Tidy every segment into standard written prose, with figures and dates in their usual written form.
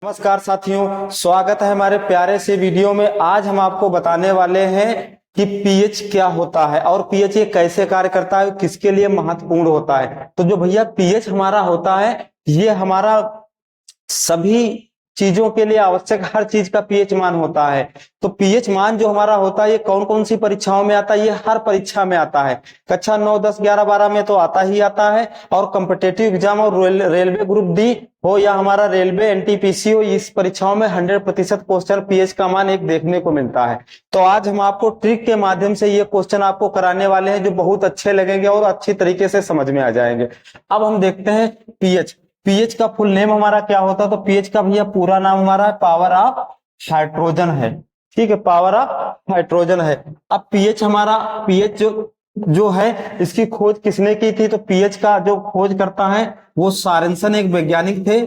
नमस्कार साथियों, स्वागत है हमारे प्यारे से वीडियो में। आज हम आपको बताने वाले हैं कि पीएच क्या होता है और पीएच ये कैसे कार्य करता है, किसके लिए महत्वपूर्ण होता है। तो जो भैया पीएच हमारा होता है, ये हमारा सभी चीजों के लिए आवश्यक हर चीज का पीएच मान होता है। तो पीएच मान जो हमारा होता है, ये कौन कौन सी परीक्षाओं में आता है? ये हर परीक्षा में आता है। कक्षा 9, 10, 11, 12 में तो आता ही आता है। और कॉम्पिटेटिव एग्जाम और रेलवे ग्रुप डी हो या हमारा रेलवे एनटीपीसी हो, इस परीक्षाओं में 100% क्वेश्चन पीएच का मान एक देखने को मिलता है। तो आज हम आपको ट्रिक के माध्यम से ये क्वेश्चन आपको कराने वाले हैं, जो बहुत अच्छे लगेंगे और अच्छी तरीके से समझ में आ जाएंगे। अब हम देखते हैं पीएच। पीएच का फुल नेम हमारा क्या होता है? तो पीएच का भैया पूरा नाम हमारा पावर ऑफ हाइड्रोजन है। ठीक है, पावर ऑफ हाइड्रोजन है। अब पीएच हमारा पीएच जो है, इसकी खोज किसने की थी? तो पीएच का जो खोज करता है वो सोरेनसन एक वैज्ञानिक थे।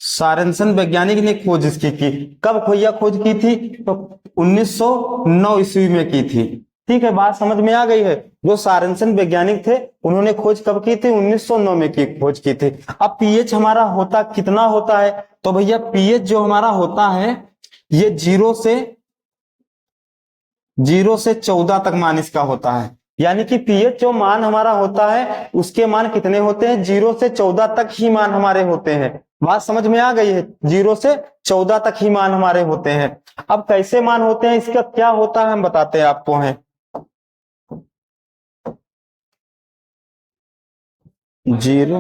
सोरेनसन वैज्ञानिक ने खोज इसकी की। कब भैया खोज की थी? तो 1909 ईस्वी में की थी। ठीक है, बात समझ में आ गई है। जो सोरेनसन वैज्ञानिक थे, उन्होंने खोज कब की थी? 1909 में की खोज की थी। अब पीएच हमारा होता कितना होता है? तो भैया पीएच जो हमारा होता है, ये 0 से 14 तक मान इसका होता है। यानी कि पीएच जो मान हमारा होता है, उसके मान कितने होते हैं? 0 से 14 तक ही मान हमारे होते हैं। बात समझ में आ गई है? 0 से 14 तक ही मान हमारे होते हैं। अब कैसे मान होते हैं, इसका क्या होता है हम बताते हैं आपको हैं। 0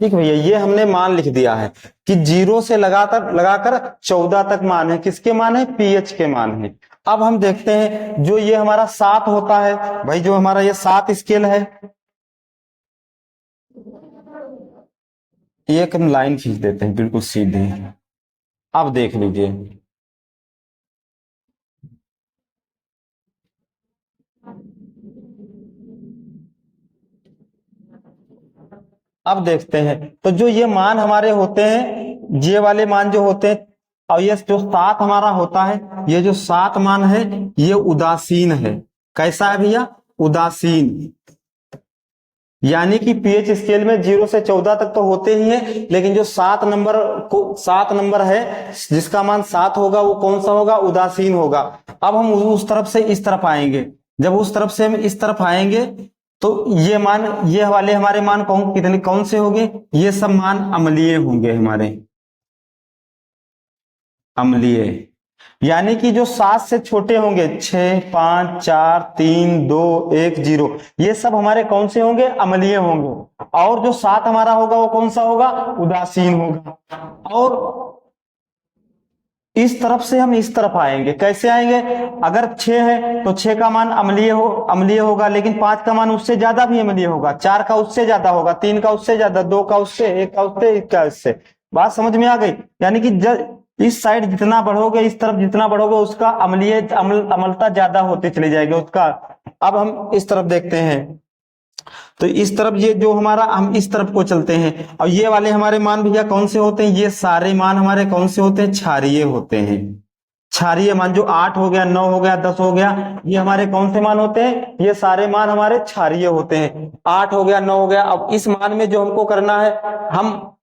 ठीक भैया, ये हमने मान लिख दिया है कि 0 से लगातार लगाकर 14 तक मान है। किसके मान है? पीएच के मान है। अब हम देखते हैं, जो ये हमारा 7 होता है भाई, जो हमारा ये 7 स्केल है, एक हम लाइन खींच देते हैं बिल्कुल सीधी। अब देख लीजिए, अब देखते हैं तो जो ये मान हमारे होते हैं, ये वाले मान जो होते हैं, और ये जो 7 हमारा होता है, ये जो 7 मान है, ये उदासीन है। कैसा है भैया? उदासीन। यानी कि पीएच स्केल में 0 से 14 तक तो होते ही है, लेकिन जो 7 नंबर है, जिसका मान 7 होगा, वो कौन सा होगा? उदासीन होगा। अब हम उस तरफ से इस तरफ आएंगे। जब उस तरफ से हम इस तरफ आएंगे, तो ये मान, ये वाले हमारे मान कौन से होंगे? ये सब मान अम्लीय होंगे हमारे, अम्लीय। यानी कि जो 7 से छोटे होंगे, 6, 5, 4, 3, 2, 1, 0, ये सब हमारे कौन से होंगे? अम्लीय होंगे। और जो 7 हमारा होगा, वो कौन सा होगा? उदासीन होगा। और इस तरफ से हम इस तरफ आएंगे। कैसे आएंगे? अगर 6 है तो 6 का मान अम्लीय होगा, लेकिन 5 का मान उससे ज्यादा भी अम्लीय होगा, 4 का उससे ज्यादा होगा, 3 का उससे ज्यादा, 2 का उससे, 1 का उससे, 1 का उससे। बात समझ में आ गई? यानी कि इस साइड जितना बढ़ोगे, इस तरफ जितना बढ़ोगे, उसका अम्लता ज्यादा होती चली जाएगी उसका। अब हम इस तरफ देखते हैं, तो इस तरफ ये जो हमारा, हम इस तरफ को चलते हैं, और ये वाले हमारे मान भैया कौन से होते हैं? ये सारे मान हमारे कौन से होते हैं? क्षारीय होते हैं। क्षारीय मान जो 8 हो गया, 9 हो गया, 10 हो गया, ये हमारे कौन से मान होते हैं? ये सारे मान हमारे क्षारीय होते हैं। 8 हो गया, 9 हो गया। अब इस मान में जो हमको करना है, हम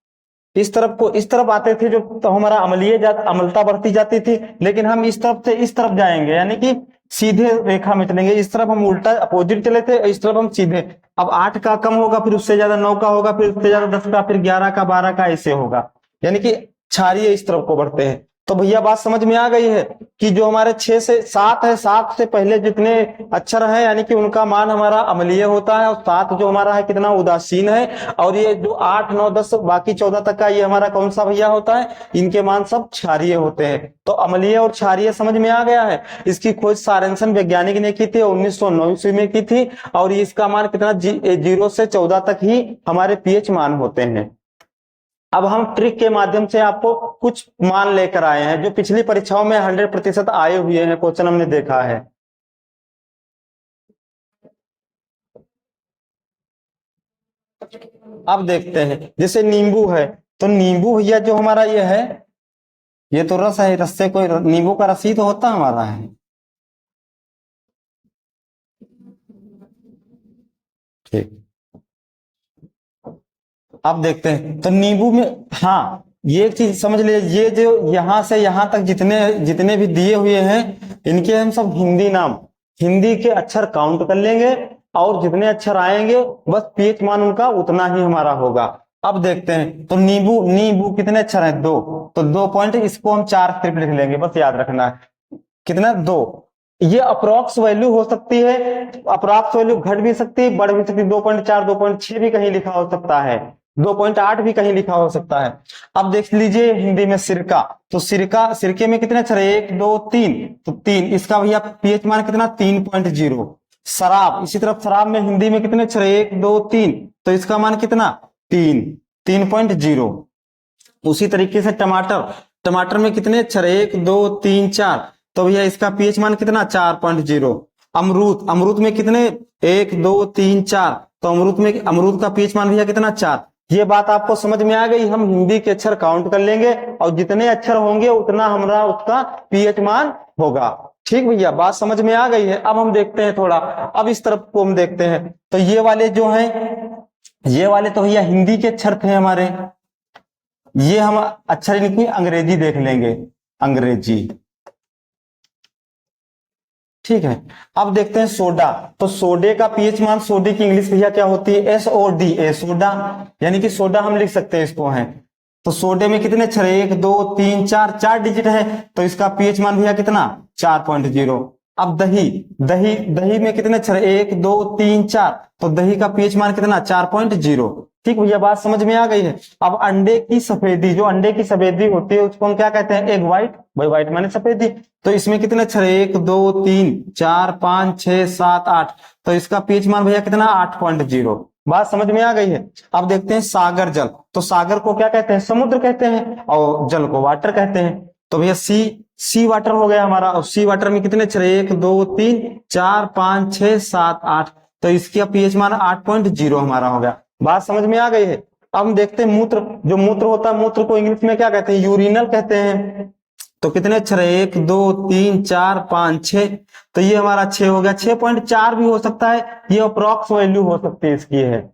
इस तरफ आते थे, जो तो हमारा अम्लता बढ़ती जाती थी, लेकिन हम इस तरफ से इस तरफ जाएंगे, यानी कि सीधे रेखा में चलेंगे। इस तरफ हम उल्टा अपोजिट चले थे, इस तरफ हम सीधे। अब 8 का कम होगा, फिर उससे ज्यादा 9 का होगा, फिर उससे ज्यादा 10 का, फिर 11 का, 12 का, ऐसे होगा। यानी कि क्षारीय इस तरफ को बढ़ते हैं। तो भैया बात समझ में आ गई है कि जो हमारे 6 से 7 है, 7 से पहले जितने अक्षर है, यानी कि उनका मान हमारा अम्लीय होता है, और 7 जो हमारा है कितना? उदासीन है। और ये जो 8, 9, 10 बाकी 14 तक का, ये हमारा कौन सा भैया होता है? इनके मान सब क्षारीय होते हैं। तो अम्लीय और क्षारीय समझ में आ गया है। इसकी खोज सोरेनसन वैज्ञानिक ने की थी, 1909 ईस्वी में की थी। और इसका मान कितना? 0 से 14 तक ही हमारे पीएच मान होते हैं। अब हम ट्रिक के माध्यम से आपको कुछ मान लेकर आए हैं, जो पिछली परीक्षाओं में 100% आए हुए हैं, क्वेश्चन हमने देखा है। अब देखते हैं जैसे नींबू है, तो नींबू भैया जो हमारा ये है, ये तो रस है, रस से कोई नींबू का रस ही तो होता हमारा है। ठीक, अब देखते हैं तो नींबू में, हाँ ये एक चीज समझ लीजिए, ये जो यहां से यहां तक जितने जितने भी दिए हुए हैं, इनके हम सब हिंदी नाम, हिंदी के अक्षर काउंट कर लेंगे, और जितने अक्षर आएंगे बस पीएच मान उनका उतना ही हमारा होगा। अब देखते हैं तो नींबू, नींबू कितने अक्षर हैं? दो, तो 2 पॉइंट, इसको हम 4 सिर्फ लिख लेंगे, बस याद रखना है कितना, 2। ये अप्रोक्स वैल्यू हो सकती है, अप्रोक्स वैल्यू घट भी सकती है, बढ़ भी सकती है, 2.4 2.6 भी कहीं लिखा हो सकता है, 2.8 भी कहीं लिखा हो सकता है। अब देख लीजिए हिंदी में सिरका, तो सिरका, सिरके में कितने अक्षर है? 1 2 3, तो 3, इसका भैया पीएच मान कितना? 3.0। शराब, इसी तरफ शराब में हिंदी में कितने अक्षर है? 1 2 3, तो इसका मान कितना? 3, 3.0। उसी तरीके से टमाटर, टमाटर में कितने अक्षर है? 1 2 3 4, तो भैया इसका पीएच मान कितना? 4.0। अमरूद, अमरूद में कितने? 1 2 3 4, तो अमरूद में, अमरूद का पीएच मान भैया कितना? 4। ये बात आपको समझ में आ गई? हम हिंदी के अक्षर काउंट कर लेंगे, और जितने अक्षर होंगे उतना हमारा उसका पीएच मान होगा। ठीक भैया, बात समझ में आ गई है? अब हम देखते हैं थोड़ा, अब इस तरफ को हम देखते हैं, तो ये वाले जो हैं, ये वाले तो भैया हिंदी के अक्षर थे हमारे, ये हम अक्षर इनकी अंग्रेजी देख लेंगे, अंग्रेजी। ठीक है, अब देखते हैं सोडा, तो सोडे का पीएच मान, सोडे की इंग्लिश भैया क्या होती है? SODA, सोडा, यानी कि सोडा हम लिख सकते हैं इसको है। तो सोडे में कितने अक्षर है? 1 2 3 4, 4 डिजिट है, तो इसका पीएच मान भैया कितना? 4.0। अब दही, दही, दही में कितने अक्षर है? 1 2 3 4, तो दही का पीएच मान कितना? 4.0। ठीक भैया, बात समझ में आ गई है? अब अंडे की सफेदी, जो अंडे की सफेदी होती है उसको हम क्या कहते हैं? एग व्हाइट, भाई व्हाइट माने सफेदी, तो इसमें कितने अक्षर है? 1 2 3 4 5 6 7 8, तो इसका पीएच मान भैया कितना? 8.0। बात समझ में आ गई है? अब देखते हैं सागर जल, तो सागर को क्या कहते हैं? समुद्र कहते हैं, और जल को वाटर कहते हैं। तो भैया सी वाटर हो गया हमारा, और सी वाटर में कितने अक्षर है? 1 2 3 4 5 6 7 8, तो इसका पीएच मान 8.0 हमारा हो गया। बात समझ में आ गई है? अब हम देखते हैं मूत्र, जो मूत्र होता है, मूत्र को इंग्लिश में क्या कहते हैं? यूरिनल कहते हैं। तो कितने अक्षर है? 1 2 3 4 5 6, तो ये हमारा 6 हो गया। 6.4 भी हो सकता है, ये अप्रोक्स वैल्यू हो सकती है इसकी है।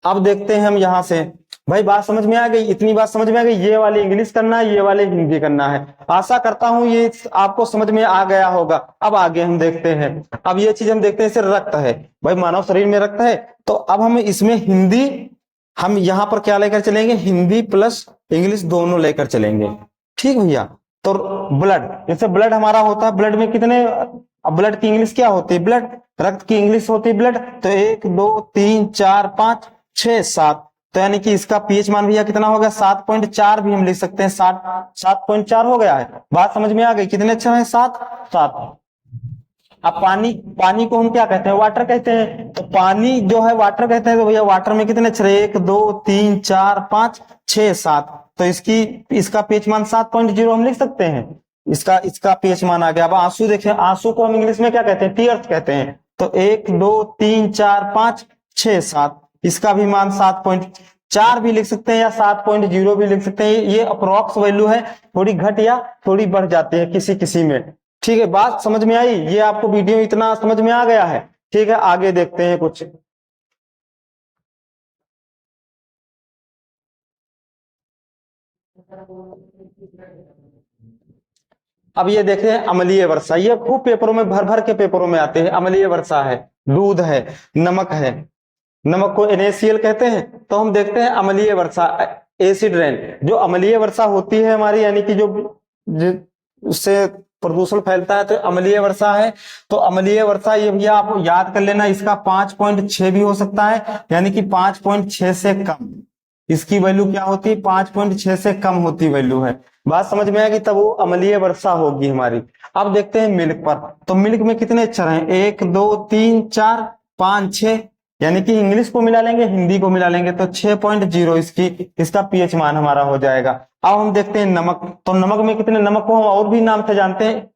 अब देखते हैं हम यहां से, भाई बात समझ में आ गई? इतनी बात समझ में आ गई? ये वाले इंग्लिश करना है, ये वाले हिंदी करना है। आशा करता हूं ये आपको समझ में आ गया होगा। अब आगे हम देखते हैं, अब ये चीज हम देखते हैं, जैसे रक्त है, भाई मानव शरीर में रक्त है, तो अब हम इसमें हिंदी, हम यहां पर क्या लेकर चलेंगे? हिंदी प्लस इंग्लिश दोनों लेकर चलेंगे। ठीक भैया, तो ब्लड, जैसे ब्लड हमारा होता है, ब्लड में कितने, अब ब्लड की इंग्लिश क्या होती है? ब्लड, रक्त की इंग्लिश होती है ब्लड, तो 1 2 3 4 5 6 7, तो यानी कि इसका पीएच मान भैया कितना होगा? 7.4 भी हम लिख सकते हैं, 7.4 हो गया है। बात समझ में आ गई? कितने अक्षर है? 7। अब पानी, पानी को हम क्या कहते हैं? वाटर कहते हैं, तो पानी जो है वाटर कहते हैं, तो भैया वाटर में कितने अक्षर है? 1 2 3 4 5 6 7, तो इसका पीएच मान 7.0 हम लिख सकते हैं। इसका इसका पीएच मान आ गया। अब आंसू देखें, आंसू को हम इंग्लिश में क्या कहते हैं? टीयर्स कहते हैं। तो 1 2 3 4 5 6 7, इसका भी मान 7.4 भी लिख सकते हैं, या 7.0 भी लिख सकते हैं। ये अप्रोक्स वैल्यू है, थोड़ी घट या थोड़ी बढ़ जाती है किसी किसी में। ठीक है, बात समझ में आई? ये आपको वीडियो इतना समझ में आ गया है? ठीक है, आगे देखते हैं कुछ। अब ये देखें अम्लीय वर्षा, ये खूब पेपरों में, भर भर के पेपरों में आते हैं। अम्लीय वर्षा है, दूध है, नमक है, नमक को NaCl कहते हैं। तो हम देखते हैं अम्लीय वर्षा, एसिड रेन, जो अम्लीय वर्षा होती है हमारी, यानी कि जो उससे प्रदूषण फैलता है, तो अम्लीय वर्षा है। तो अम्लीय वर्षा ये भैया आप याद कर लेना, इसका 5.6 भी हो सकता है, यानी कि 5.6 से कम इसकी वैल्यू क्या होती है? 5.6 से कम होती वैल्यू है। बात समझ में आएगी? तब वो अम्लीय वर्षा होगी हमारी। अब देखते हैं मिल्क पर, तो मिल्क में कितने अक्षर हैं? 1 2 3 4 5 6, यानी कि इंग्लिश को मिला लेंगे, हिंदी को मिला लेंगे, तो 6.0 इसका पीएच मान हमारा हो जाएगा। अब हम देखते हैं नमक, तो नमक में कितने, नमक को हम और भी नाम से जानते हैं,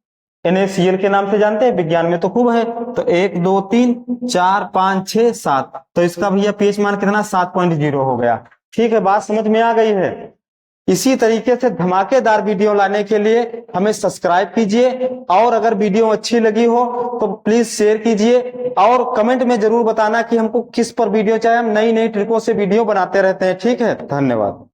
NaCl के नाम से जानते हैं, विज्ञान में तो खूब है। तो 1 2 3 4 5 6 7, तो इसका भैया pH मान कितना 7.0 हो गया। ठीक है, बात समझ में आ गई है। इसी तरीके से धमाकेदार वीडियो लाने के लिए हमें सब्सक्राइब कीजिए, और अगर वीडियो अच्छी लगी हो तो प्लीज शेयर कीजिए, और कमेंट में जरूर बताना कि हमको किस पर वीडियो चाहिए। हम नई नई ट्रिकों से वीडियो बनाते रहते हैं। ठीक है, धन्यवाद।